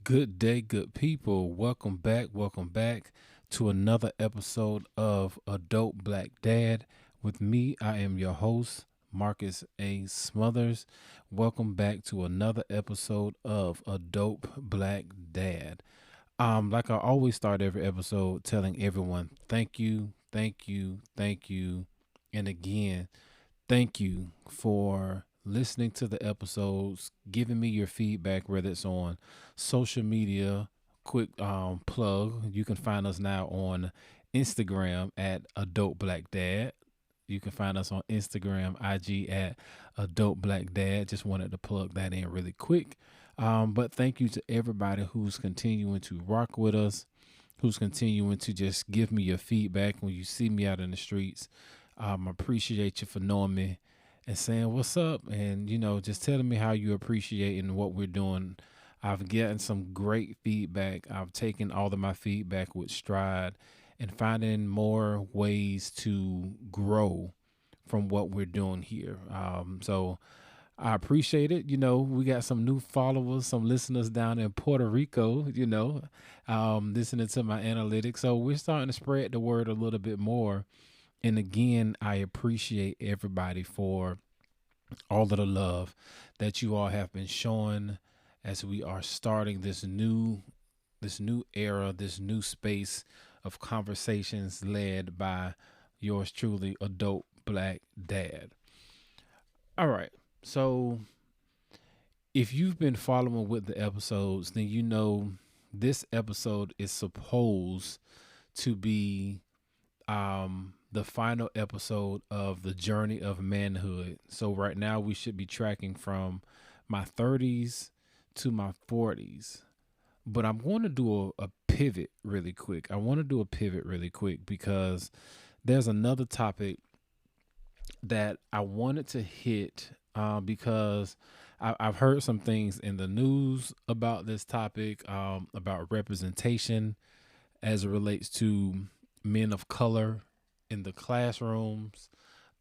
Good day, good people. Welcome back. Welcome back to another episode of Adult Black Dad. With me, I am your host, Marcus A. Smothers. Welcome back to another episode of Adult Black Dad. Like I always start every episode telling everyone, thank you, thank you, thank you. And again, thank you for listening to the episodes, giving me your feedback, whether it's on social media. Quick plug: you can find us now on Instagram at Adult Black Dad. You can find us on Instagram, IG at Adult Black Dad. Just wanted to plug that in really quick. But thank you to everybody who's continuing to rock with us, who's continuing to just give me your feedback when you see me out in the streets. Appreciate you for knowing me and saying what's up, and just telling me how you appreciating what we're doing. I've gotten some great feedback. I've taken all of my feedback with stride and finding more ways to grow from what we're doing here. So I appreciate it. We got some new followers, some listeners down in Puerto Rico, listening to my analytics. So we're starting to spread the word a little bit more. And again, I appreciate everybody for all of the love that you all have been showing as we are starting this new era, this new space of conversations led by yours truly, Adult Black Dad. All right. So if you've been following with the episodes, then you know this episode is supposed to be the final episode of the journey of manhood. So right now we should be tracking from my 30s to my 40s. But I'm going to do a pivot really quick. I want to do a pivot really quick because there's another topic that I wanted to hit because I've heard some things in the news about this topic, about representation as it relates to men of color in the classrooms.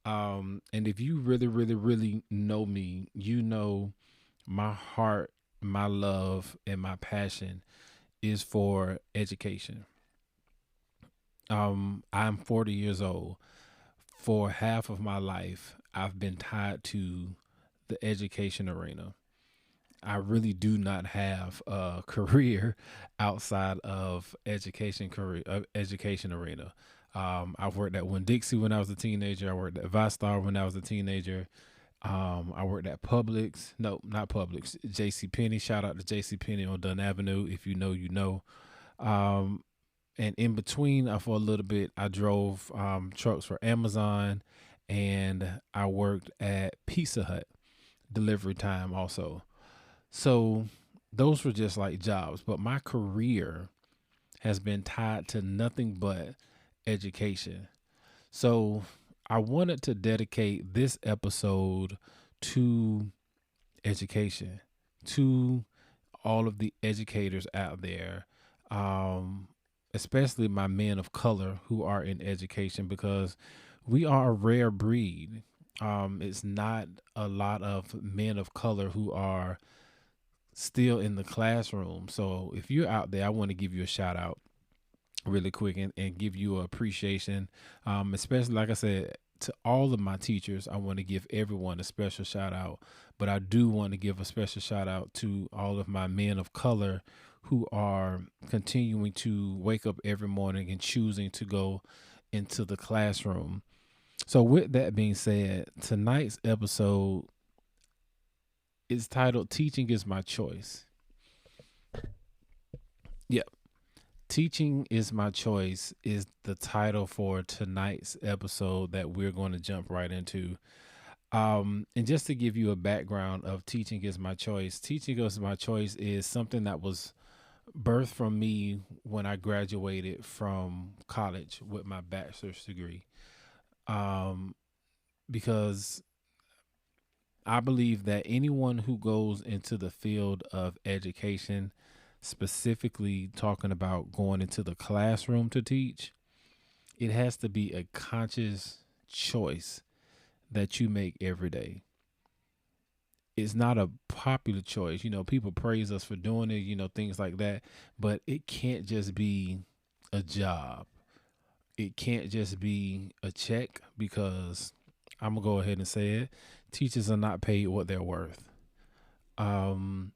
And if you really, really, really know me, you know my heart, my love, and my passion is for education. I'm 40 years old. For half of my life, I've been tied to the education arena. I really do not have a career outside of education arena. I've worked at Winn Dixie when I was a teenager. I worked at Vistar when I was a teenager. I worked at Publix. No, not Publix. J.C. Penney. Shout out to J.C. Penney on Dunn Avenue. If you know, you know. Um, and in between, for a little bit, I drove trucks for Amazon, and I worked at Pizza Hut delivery time also. So those were just like jobs, but my career has been tied to nothing but education. So I wanted to dedicate this episode to education, to all of the educators out there, um, especially my men of color who are in education, because we are a rare breed. It's not a lot of men of color who are still in the classroom. So if you're out there, I want to give you a shout out really quick and give you appreciation, especially like I said, to all of my teachers. I want to give everyone a special shout out, but I do want to give a special shout out to all of my men of color who are continuing to wake up every morning and choosing to go into the classroom. So with that being said, tonight's episode is titled Teaching is My Choice. Yep. Teaching is My Choice is the title for tonight's episode that we're going to jump right into. And just to give you a background of Teaching is My Choice, Teaching is My Choice is something that was birthed from me when I graduated from college with my bachelor's degree. Um, because I believe that anyone who goes into the field of education, specifically talking about going into the classroom to teach, it has to be a conscious choice that you make every day. it's not a popular choice. People praise us for doing it, things like that. But it can't just be a job. It can't just be a check because I'm gonna go ahead and say it. Teachers are not paid what they're worth. Um,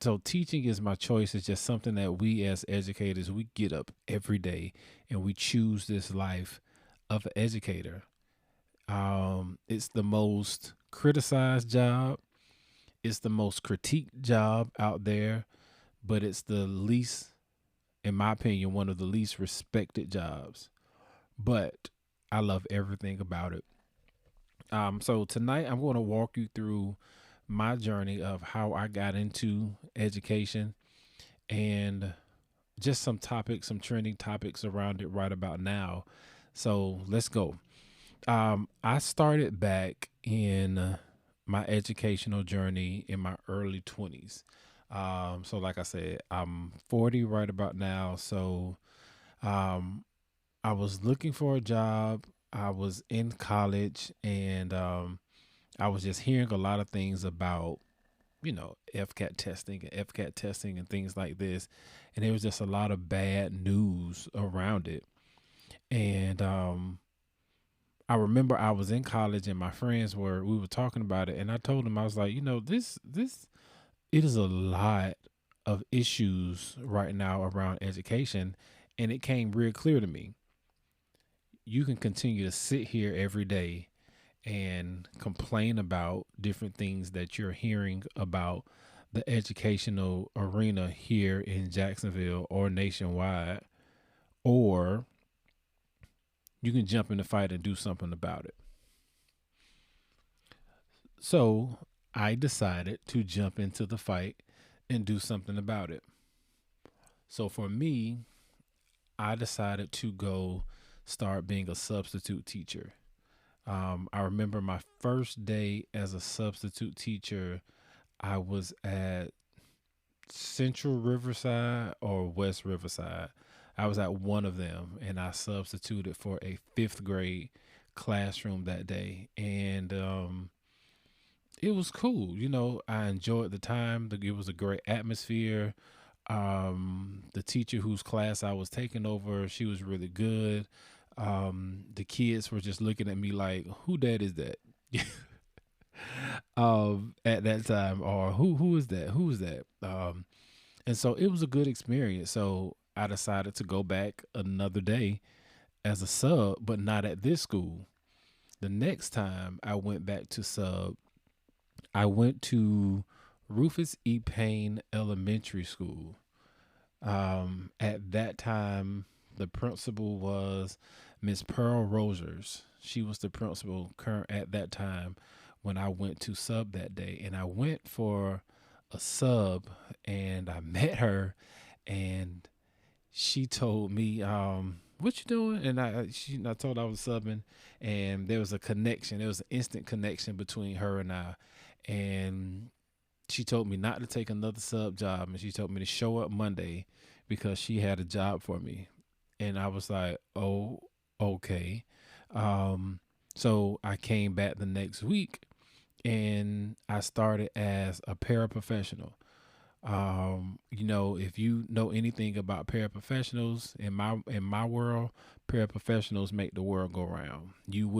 so teaching is my choice. It's just something that we as educators we get up every day and we choose this life of an educator. It's the most criticized job. It's the most critiqued job out there, but it's the least, in my opinion, one of the least respected jobs. But I love everything about it. So tonight I'm going to walk you through my journey of how I got into education and just some topics, some trending topics around it right about now. So let's go. I started back in my educational journey in my early 20s. So, like I said, I'm 40 right about now. So, um, I was looking for a job. I was in college and I was just hearing a lot of things about, FCAT testing and things like this. And there was just a lot of bad news around it. And I remember I was in college and my friends we were talking about it and I told them I was like, this it is a lot of issues right now around education and it came real clear to me. You can continue to sit here every day and complain about different things that you're hearing about the educational arena here in Jacksonville or nationwide, or you can jump in the fight and do something about it. So I decided to jump into the fight and do something about it. So for me, I decided to go start being a substitute teacher. I remember my first day as a substitute teacher, I was at Central Riverside or West Riverside. I was at one of them and I substituted for a fifth grade classroom that day. And it was cool. I enjoyed the time. It was a great atmosphere. The teacher whose class I was taking over, she was really good. The kids were just looking at me like, "Who dad is that?" At that time, or who is that? Who is that? And so it was a good experience. So I decided to go back another day as a sub, but not at this school. The next time I went back to sub, I went to Rufus E. Payne Elementary School. At that time, the principal was Miss Pearl Rogers. She was the principal current at that time when I went to sub that day. And I went for a sub and I met her and she told me, what you doing? And I told I was subbing and there was a connection. There was an instant connection between her and I. And she told me not to take another sub job and she told me to show up Monday because she had a job for me. And I was like, oh, okay. Um, so I came back the next week and I started as a paraprofessional. If you know anything about paraprofessionals in my world, paraprofessionals make the world go round. You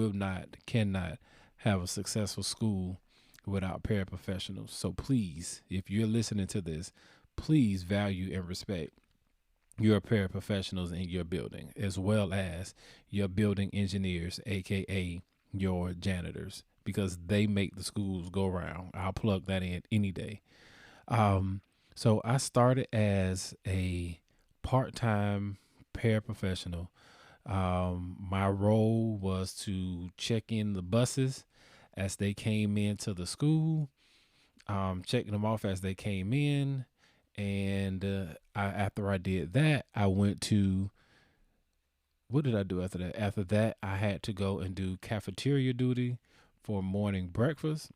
cannot have a successful school without paraprofessionals. So please, if you're listening to this, please value and respect your paraprofessionals in your building, as well as your building engineers, aka your janitors, because they make the schools go round. I'll plug that in any day. Um, so I started as a part-time paraprofessional. My role was to check in the buses as they came into the school, checking them off as they came in. And after I did that, I went to what did I do after that? After that, I had to go and do cafeteria duty for morning breakfast.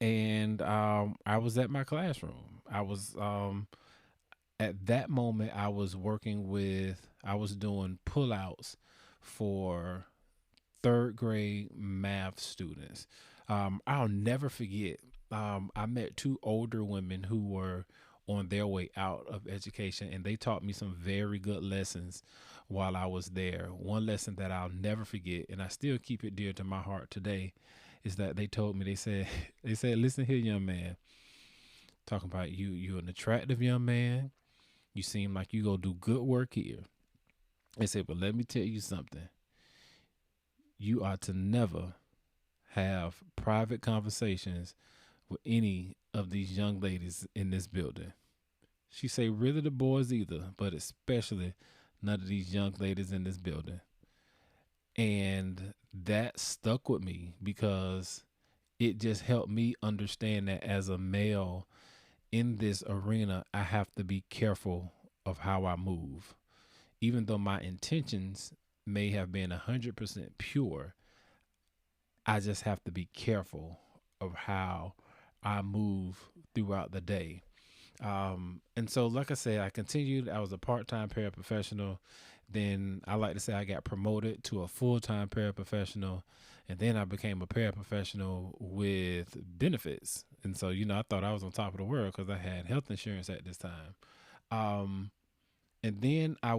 And I was at my classroom. At that moment, I was doing pullouts for third grade math students. I'll never forget. I met two older women who were on their way out of education, and they taught me some very good lessons while I was there. One lesson that I'll never forget, and I still keep it dear to my heart today, is that they told me, they said, they said, listen here, young man, talking about you, you're an attractive young man. You seem like you go do good work here. They said, but let me tell you something. You are to never have private conversations with any of these young ladies in this building. She say, really the boys either, but especially none of these young ladies in this building. And that stuck with me because it just helped me understand that as a male in this arena, I have to be careful of how I move. Even though my intentions may have been 100% pure, I just have to be careful of how I move throughout the day. And so, like I said, I continued. I was a part time paraprofessional. Then I like to say I got promoted to a full time paraprofessional. And then I became a paraprofessional with benefits. And so, I thought I was on top of the world because I had health insurance at this time. Um, and then I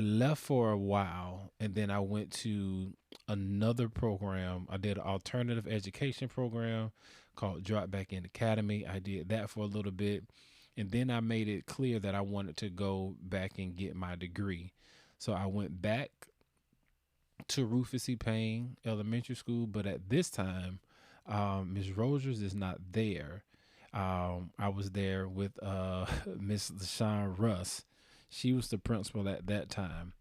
left for a while and then I went to another program. I did an alternative education program called Drop Back In Academy. I did that for a little bit. And then I made it clear that I wanted to go back and get my degree. So I went back to Rufus E. Payne Elementary School, but at this time, Ms. Rogers is not there. I was there with Miss LaShawn Russ. She was the principal at that time.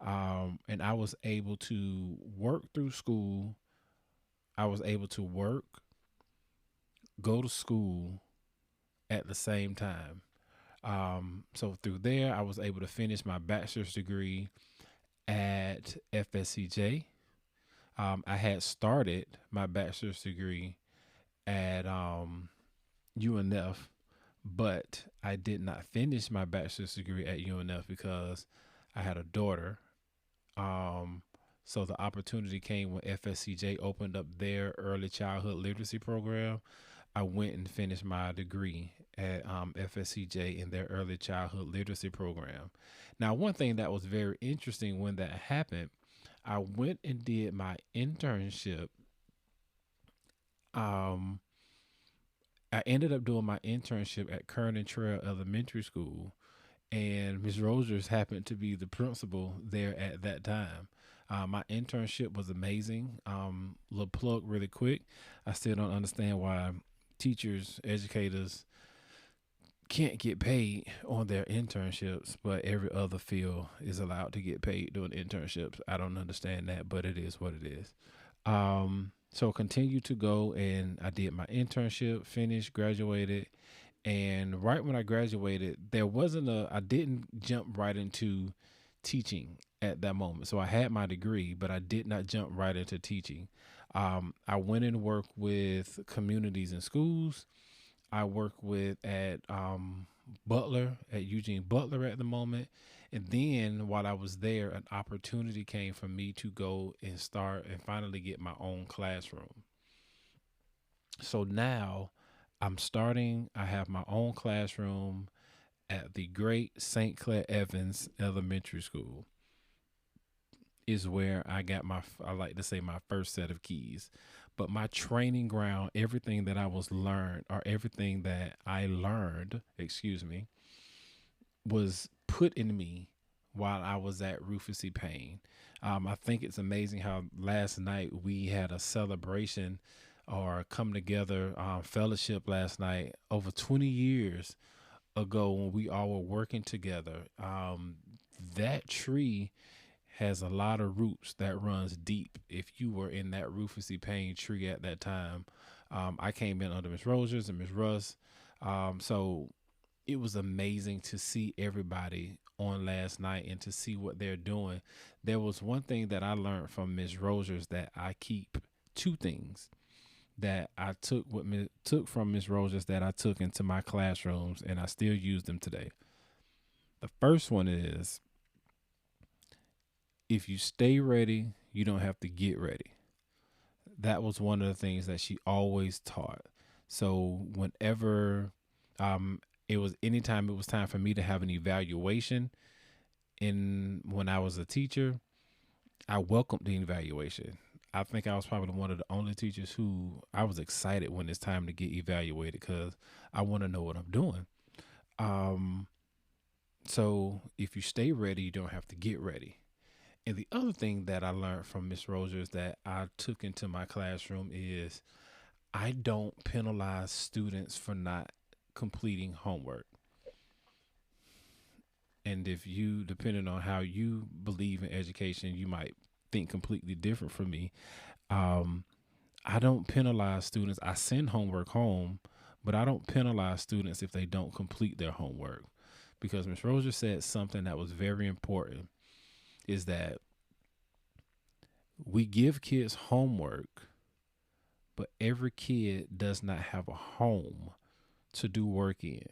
And I was able to work through school. I was able to work, go to school at the same time. So through there, I was able to finish my bachelor's degree at FSCJ. I had started my bachelor's degree at UNF, but I did not finish my bachelor's degree at UNF because I had a daughter. Um, so the opportunity came when FSCJ opened up their early childhood literacy program. I went and finished my degree at FSCJ in their early childhood literacy program. Now, one thing that was very interesting when that happened, I went and did my internship. Um, I ended up doing my internship at Kernan Trail Elementary School, and Ms. Rogers happened to be the principal there at that time. My internship was amazing. Little plug really quick. I still don't understand why teachers, educators can't get paid on their internships, but every other field is allowed to get paid doing internships. I don't understand that, but it is what it is. So continue to go, and I did my internship, finished, graduated, and right when I graduated, I didn't jump right into teaching at that moment. So I had my degree, but I did not jump right into teaching. I went and worked with communities and schools. I work with at Butler, at Eugene Butler at the moment. And then while I was there, an opportunity came for me to go and start and finally get my own classroom. So now I have my own classroom at the great St. Clair Evans Elementary School is where I got I like to say my first set of keys. But my training ground, everything that I was learned or everything that I learned, excuse me, was put in me while I was at Rufus C. Payne. I think it's amazing how last night we had a celebration or come together fellowship last night over 20 years ago when we all were working together. That tree has a lot of roots that runs deep. If you were in that Rufus C. Payne tree at that time, I came in under Miss Rogers and Miss Russ. So it was amazing to see everybody on last night and to see what they're doing. There was one thing that I learned from Miss Rogers that I keep, two things that I took from Miss Rogers that I took into my classrooms and I still use them today. The first one is, if you stay ready, you don't have to get ready. That was one of the things that she always taught. So whenever it was anytime it was time for me to have an evaluation in when I was a teacher, I welcomed the evaluation. I think I was probably one of the only teachers who I was excited when it's time to get evaluated because I want to know what I'm doing. Um, so if you stay ready, you don't have to get ready. And the other thing that I learned from Miss Rogers that I took into my classroom is I don't penalize students for not completing homework. And if you, depending on how you believe in education, you might think completely different from me. Um, I don't penalize students. I send homework home, but I don't penalize students if they don't complete their homework. Because Ms. Roser said something that was very important is that we give kids homework, but every kid does not have a home to do work in.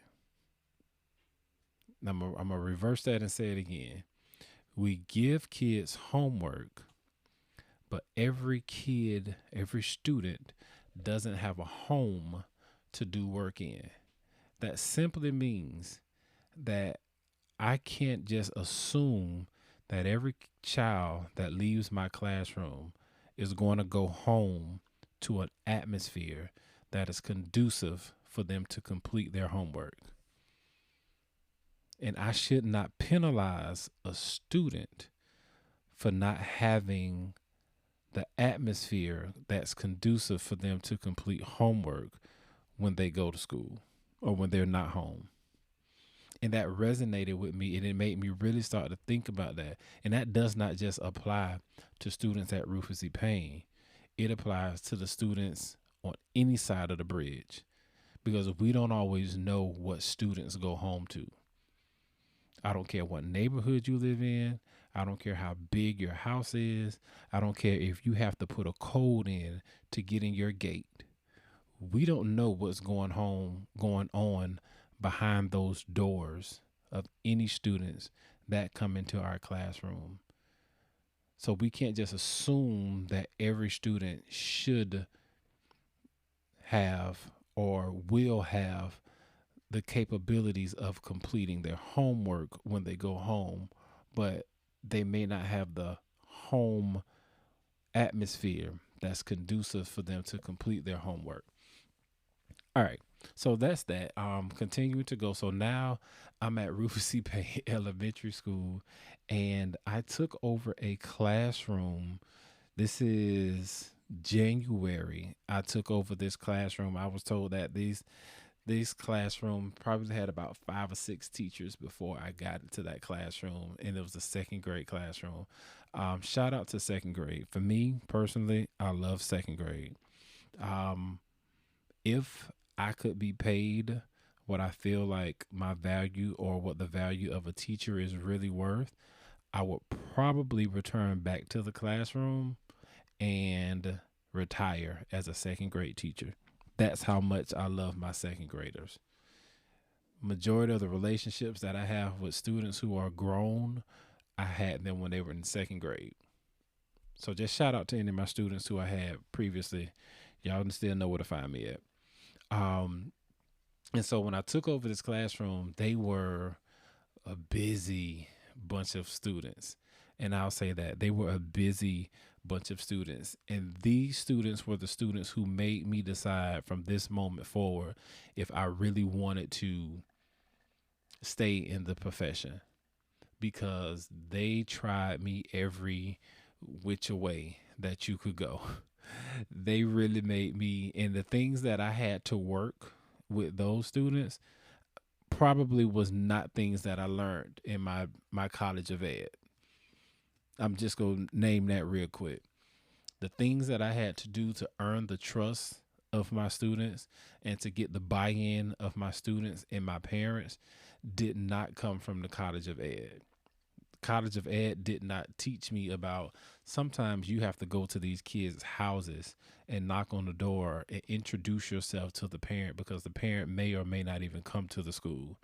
I'm gonna reverse that and say it again. We give kids homework, but every kid, every student doesn't have a home to do work in. That simply means that I can't just assume that every child that leaves my classroom is going to go home to an atmosphere that is conducive for them to complete their homework. And I should not penalize a student for not having the atmosphere that's conducive for them to complete homework when they go to school or when they're not home. And that resonated with me and it made me really start to think about that. And that does not just apply to students at Rufus E. Payne. It applies to the students on any side of the bridge because we don't always know what students go home to. I don't care what neighborhood you live in. I don't care how big your house is. I don't care if you have to put a code in to get in your gate. We don't know what's going on behind those doors of any students that come into our classroom. So we can't just assume that every student should have or will have the capabilities of completing their homework when they go home, but they may not have the home atmosphere that's conducive for them to complete their homework. All right. So that's that. Continuing to go. So now I'm at Rufus C. Payne Elementary School and I took over a classroom. This is January. I took over this classroom. I was told that these classroom probably had about 5 or 6 teachers before I got into that classroom, and it was a second grade classroom. Shout out to second grade. For me personally, I love second grade. Um, if I could be paid what I feel like my value or what the value of a teacher is really worth, I would probably return back to the classroom and retire as a second grade teacher. That's how much I love my second graders. Majority of the relationships that I have with students who are grown, I had them when they were in second grade. So just shout out to any of my students who I had previously. Y'all still know where to find me at. Um, and so when I took over this classroom, they were a busy bunch of students. And I'll say that they were a busy bunch of students. And these students were the students who made me decide from this moment forward if I really wanted to stay in the profession because they tried me every which way that you could go. They really made me, and the things that I had to work with those students probably was not things that I learned in my college of ed. I'm just going to name that real quick. The things that I had to do to earn the trust of my students and to get the buy-in of my students and my parents did not come from the college of ed. College of ed did not teach me about sometimes you have to go to these kids' houses and knock on the door and introduce yourself to the parent because the parent may or may not even come to the school.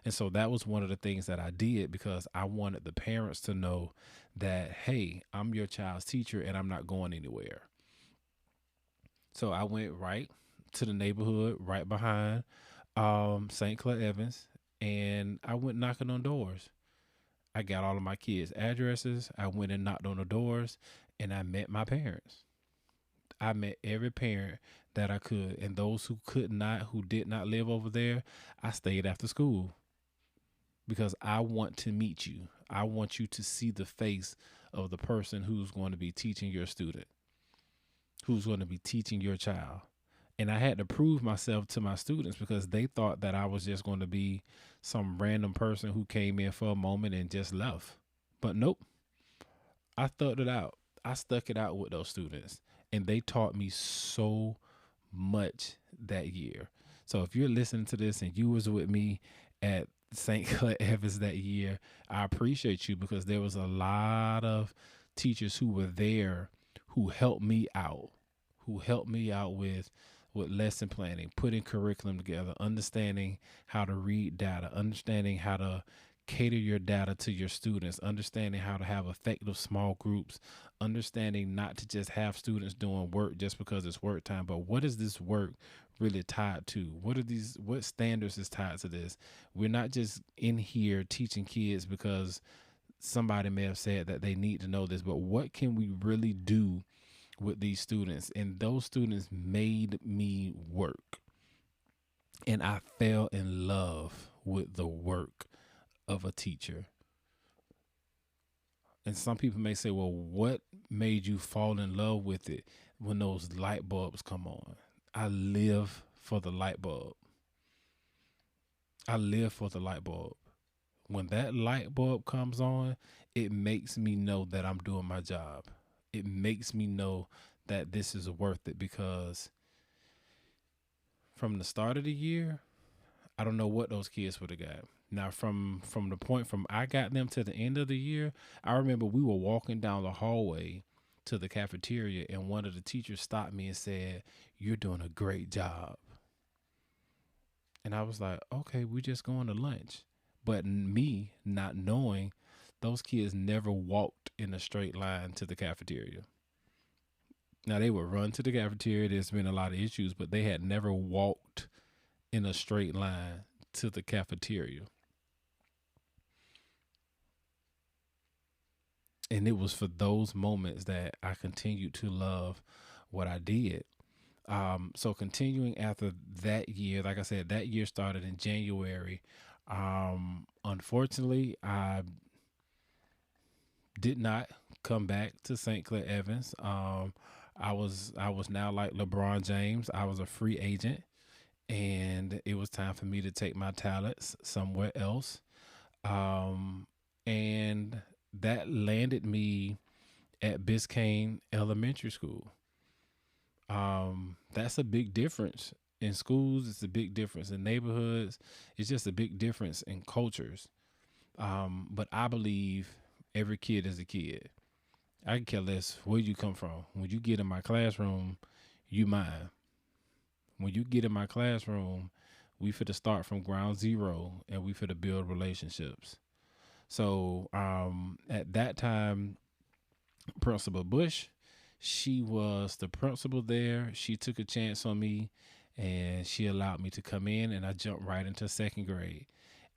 And so that was one of the things that I did because I wanted the parents to know that, hey, I'm your child's teacher and I'm not going anywhere. So I went right to the neighborhood right behind St. Clair Evans, and I went knocking on doors. I got all of my kids' addresses. I went and knocked on the doors, and I met my parents. I met every parent that I could, and those who could not, who did not live over there, I stayed after school because I want to meet you. I want you to see the face of the person who's going to be teaching your student, who's going to be teaching your child. And I had to prove myself to my students because they thought that I was just going to be some random person who came in for a moment and just left. But nope, I thugged it out. I stuck it out with those students, and they taught me so much that year. So if you're listening to this and you was with me at St. Clair Evans that year, I appreciate you because there was a lot of teachers who were there who helped me out, with lesson planning, putting curriculum together, understanding how to read data, understanding how to cater your data to your students, understanding how to have effective small groups, understanding not to just have students doing work just because it's work time, but what is this work really tied to? What standards is tied to this? We're not just in here teaching kids because somebody may have said that they need to know this, but what can we really do with these students? And those students made me work. And I fell in love with the work of a teacher. And some people may say, well, what made you fall in love with it when those light bulbs come on? I live for the light bulb. I live for the light bulb. When that light bulb comes on, it makes me know that I'm doing my job. It makes me know that this is worth it because from the start of the year, I don't know what those kids would have got. Now, from the point from I got them to the end of the year, I remember we were walking down the hallway to the cafeteria, and one of the teachers stopped me and said, "You're doing a great job." And I was like, "Okay, we're just going to lunch." But me not knowing, those kids never walked in a straight line to the cafeteria. Now, they would run to the cafeteria. There's been a lot of issues, but they had never walked in a straight line to the cafeteria. And it was for those moments that I continued to love what I did. So continuing after that year, like I said, that year started in January. Unfortunately, I did not come back to St. Clair Evans. I was now like LeBron James. I was a free agent, and it was time for me to take my talents somewhere else. Um, and that landed me at Biscayne Elementary School. That's a big difference in schools. It's a big difference in neighborhoods. It's just a big difference in cultures. But I believe every kid is a kid. I can care less where you come from. When you get in my classroom, you mine. When you get in my classroom, we finna start from ground zero and we finna build relationships. So at that time, Principal Bush, she was the principal there. She took a chance on me and she allowed me to come in, and I jumped right into second grade.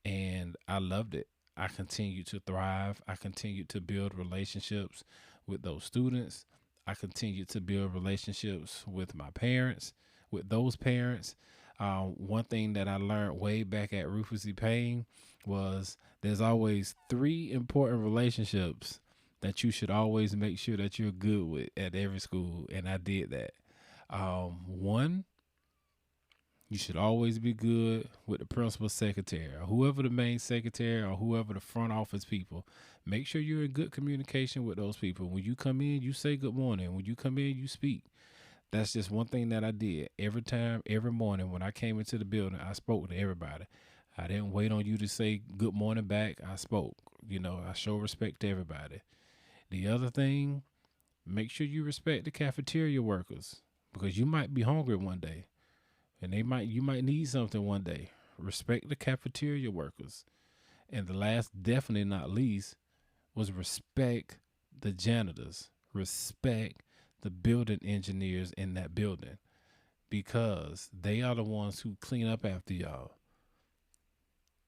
And I loved it. I continued to thrive. I continued to build relationships with those students. I continued to build relationships with my parents, with those parents. One thing that I learned way back at Rufus E. Payne was there's always three important relationships that you should always make sure that you're good with at every school. And I did that. One, you should always be good with the principal secretary or whoever the main secretary or whoever the front office people. Make sure you're in good communication with those people. When you come in, you say good morning. When you come in, you speak. That's just one thing that I did. Every time, every morning when I came into the building, I spoke to everybody. I didn't wait on you to say good morning back. I spoke. I show respect to everybody. The other thing, make sure you respect the cafeteria workers because you might be hungry one day. And you might need something one day. Respect the cafeteria workers. And the last, definitely not least, was respect the janitors. Respect the building engineers in that building. because they are the ones who clean up after y'all.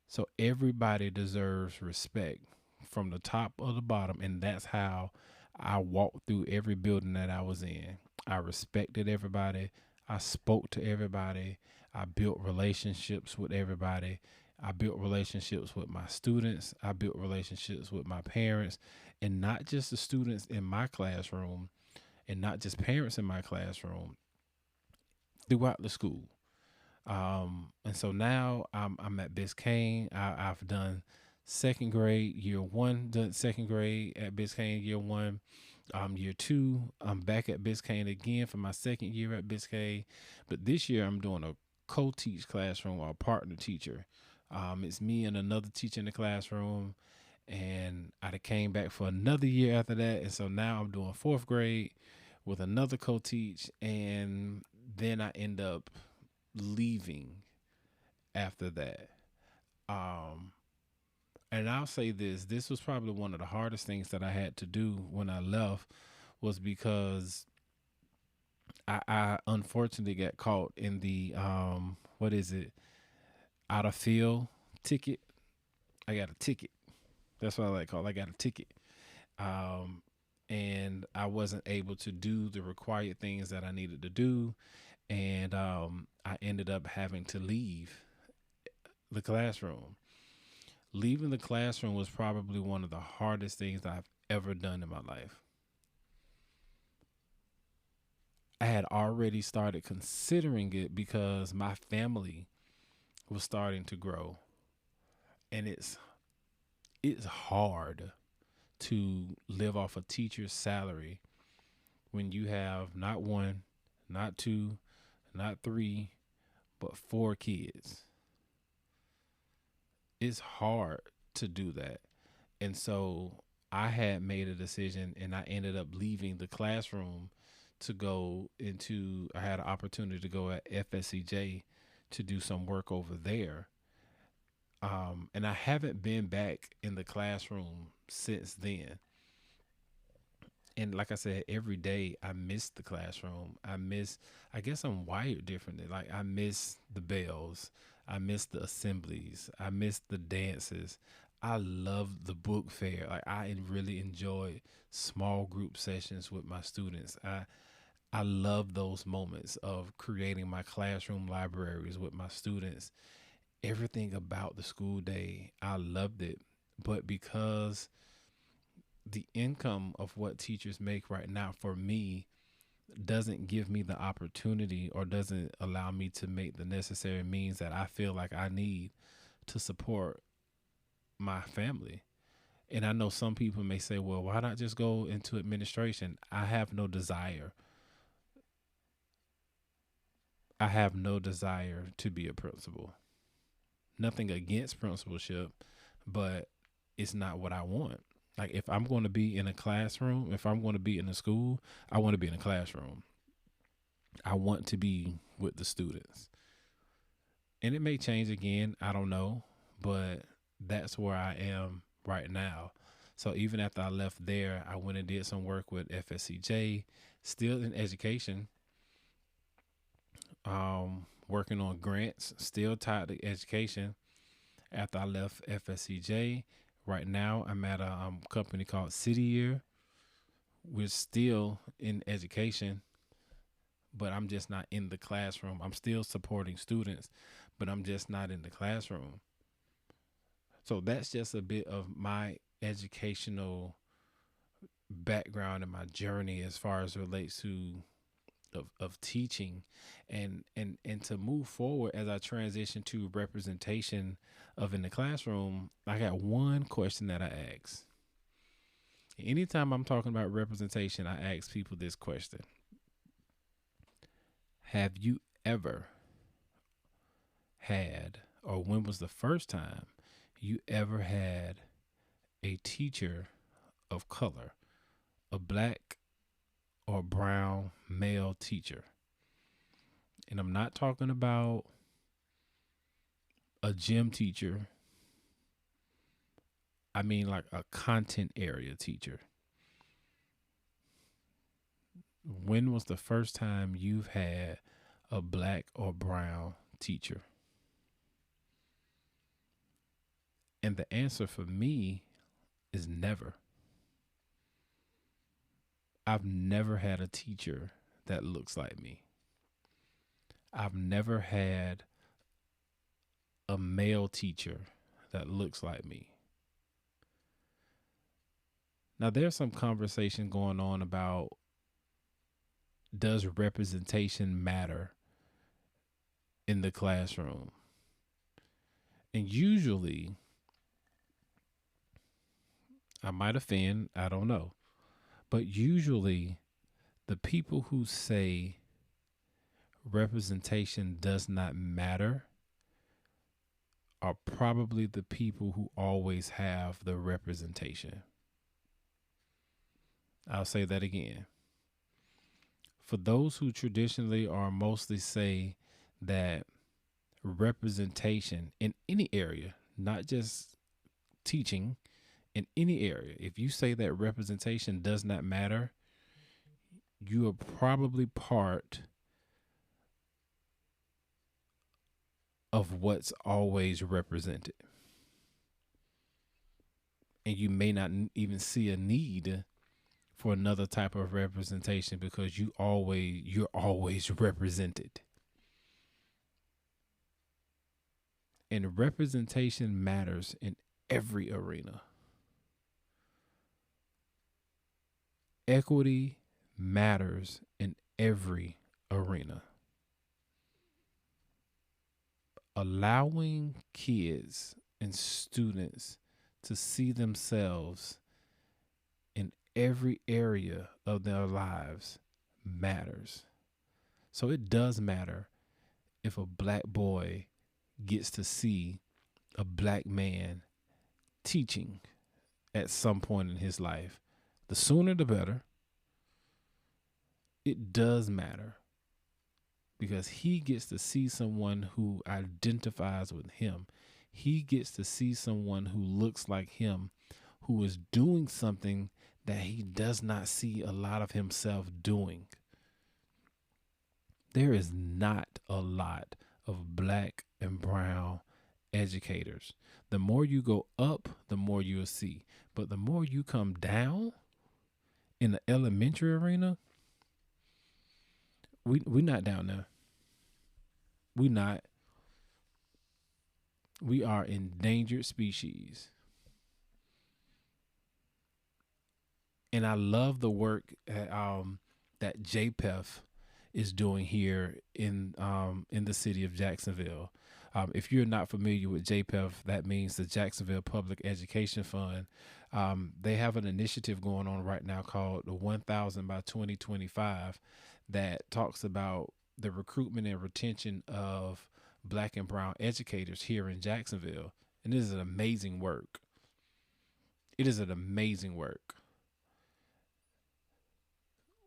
So everybody deserves respect from the top of the bottom. And that's how I walked through every building that I was in. I respected everybody. I spoke to everybody. I built relationships with everybody. I built relationships with my students. I built relationships with my parents, and not just the students in my classroom and not just parents in my classroom, throughout the school. And so now I'm at Biscayne. I've done second grade, year one, done second grade at Biscayne, year one. Year two, I'm back at Biscayne again for my second year at Biscayne. But this year I'm doing a co-teach classroom or a partner teacher. It's me and another teacher in the classroom. And I came back for another year after that. And so now I'm doing fourth grade with another co-teach. And then I end up leaving after that. Um, and I'll say this was probably one of the hardest things that I had to do when I left, was because I unfortunately got caught in the what is it, out of field ticket. I got a ticket. That's what I like call it. I got a ticket. Um, and I wasn't able to do the required things that I needed to do, and I ended up having to leave the classroom. Leaving the classroom was probably one of the hardest things I've ever done in my life. I had already started considering it because my family was starting to grow, and it's hard to live off a teacher's salary when you have not one, not two, not three, but four kids. It's hard to do that. And so I had made a decision, and I ended up leaving the classroom to go into, I had an opportunity to go at FSCJ to do some work over there. And I haven't been back in the classroom since then. And like I said, every day I miss the classroom. I guess I'm wired differently. Like, I miss the bells. I miss the assemblies. I miss the dances. I love the book fair. Like, I really enjoy small group sessions with my students. I love those moments of creating my classroom libraries with my students. Everything about the school day, I loved it. But because the income of what teachers make right now for me doesn't give me the opportunity, or doesn't allow me to make the necessary means that I feel like I need to support my family. And I know some people may say, well, why not just go into administration? I have no desire. I have no desire to be a principal. Nothing against principalship, but it's not what I want. Like, if I'm going to be in a classroom, if I'm going to be in a school, I want to be in a classroom. I want to be with the students. And it may change again, I don't know, but that's where I am right now. So even after I left there, I went and did some work with FSCJ, still in education, working on grants, still tied to education. After I left FSCJ, right now I'm at a company called City Year. We're still in education, but I'm just not in the classroom. I'm still supporting students, but I'm just not in the classroom. So that's just a bit of my educational background and my journey as far as relates to of teaching, and to move forward as I transition to representation of in the classroom. I got one question that I ask. Anytime I'm talking about representation, I ask people this question: have you ever had, or when was the first time you ever had a teacher of color, a black or brown male teacher? And I'm not talking about a gym teacher. I mean, like a content area teacher. When was the first time you've had a black or brown teacher? And the answer for me is never. I've never had a teacher that looks like me. I've never had a male teacher that looks like me. Now, there's some conversation going on about, does representation matter in the classroom? And usually, I might offend, I don't know, but usually the people who say representation does not matter are probably the people who always have the representation. I'll say that again. For those who traditionally or mostly say that representation in any area, not just teaching, in any area, if you say that representation does not matter, you are probably part of what's always represented. And you may not even see a need for another type of representation because you're always represented. And representation matters in every arena. Equity matters in every arena. Allowing kids and students to see themselves in every area of their lives matters. So it does matter if a black boy gets to see a black man teaching at some point in his life. The sooner the better. It does matter because he gets to see someone who identifies with him. He gets to see someone who looks like him, who is doing something that he does not see a lot of himself doing. There is not a lot of black and brown educators. The more you go up, the more you'll see. But the more you come down in the elementary arena, we not down there. We not. We are endangered species. And I love the work that JPEF is doing here in the city of Jacksonville. If you're not familiar with JPEF, that means the Jacksonville Public Education Fund. They have an initiative going on right now called the 1000 by 2025 that talks about the recruitment and retention of black and brown educators here in Jacksonville. And it is an amazing work. It is an amazing work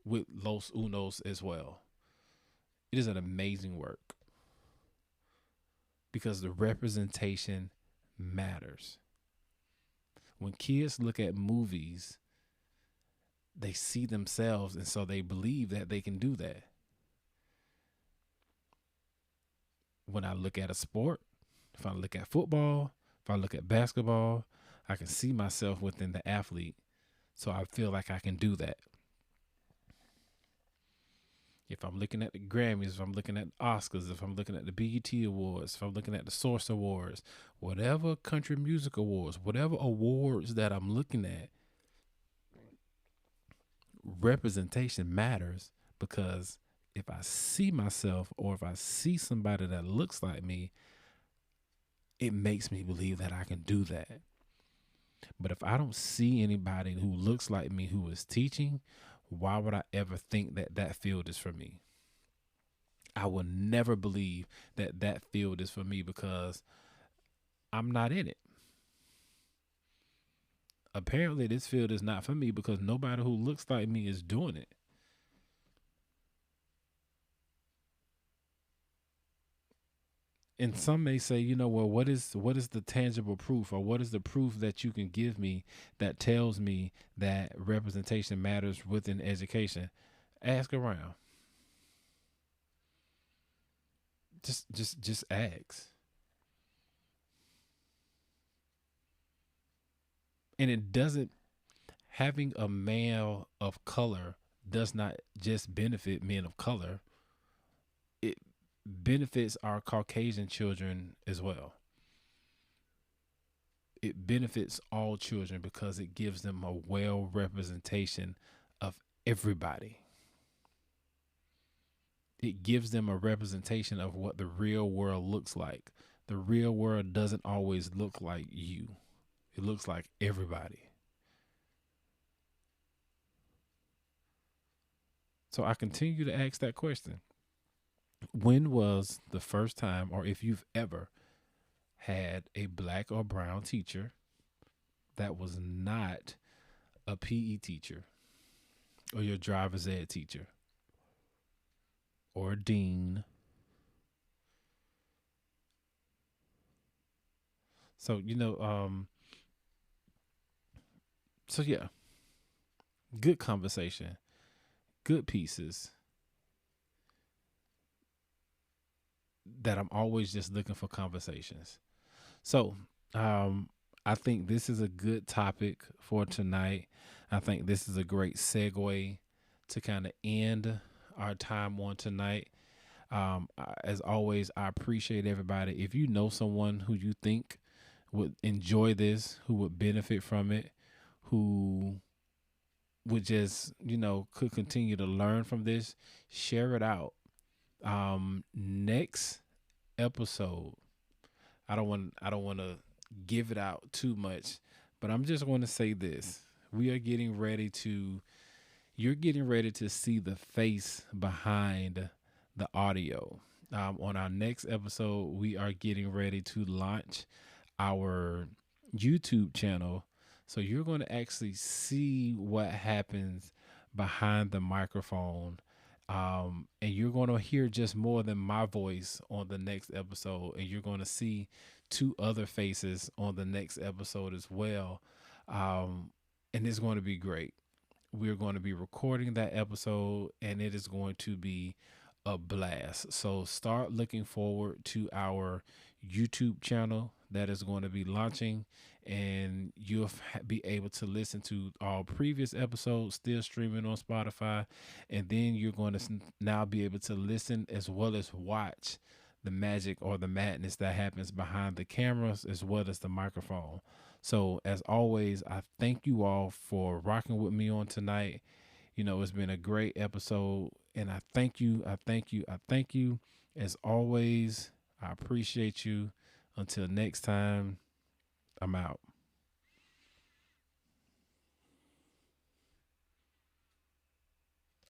with Los Unos as well. It is an amazing work because the representation matters. When kids look at movies, they see themselves, and so they believe that they can do that. When I look at a sport, if I look at football, if I look at basketball, I can see myself within the athlete, so I feel like I can do that. If I'm looking at the Grammys, if I'm looking at the Oscars, if I'm looking at the BET Awards, if I'm looking at the Source Awards, whatever country music awards, whatever awards that I'm looking at, representation matters because if I see myself or if I see somebody that looks like me, it makes me believe that I can do that. But if I don't see anybody who looks like me who is teaching, why would I ever think that that field is for me? I will never believe that that field is for me because I'm not in it. Apparently, this field is not for me because nobody who looks like me is doing it. And some may say, well, what is the tangible proof, or what is the proof that you can give me that tells me that representation matters within education? Ask around. Just ask. And it doesn't having a male of color does not just benefit men of color. It benefits our Caucasian children as well. It benefits all children because it gives them a well representation of everybody. It gives them a representation of what the real world looks like. The real world doesn't always look like you. It looks like everybody. So I continue to ask that question. When was the first time, or if you've ever had a black or brown teacher that was not a PE teacher or your driver's ed teacher or a dean? So, so yeah, good conversation, good pieces that I'm always just looking for conversations. So, um, I think this is a good topic for tonight. I think this is a great segue to kind of end our time on tonight. As always, I appreciate everybody. If you know someone who you think would enjoy this, who would benefit from it, who would just, could continue to learn from this, share it out. Next episode, I don't want to give it out too much, but I'm just going to say this. We are getting ready to You're getting ready to see the face behind the audio. On our next episode, we are getting ready to launch our YouTube channel. So you're going to actually see what happens behind the microphone. And you're going to hear just more than my voice on the next episode. And you're going to see two other faces on the next episode as well. And it's going to be great. We're going to be recording that episode and it is going to be a blast. So start looking forward to our YouTube channel that is going to be launching, and you'll be able to listen to all previous episodes still streaming on Spotify. And then you're going to now be able to listen as well as watch the magic or the madness that happens behind the cameras as well as the microphone. So, as always, I thank you all for rocking with me on tonight. It's been a great episode, and I thank you. I thank you. I thank you. As always, I appreciate you. Until next time, I'm out.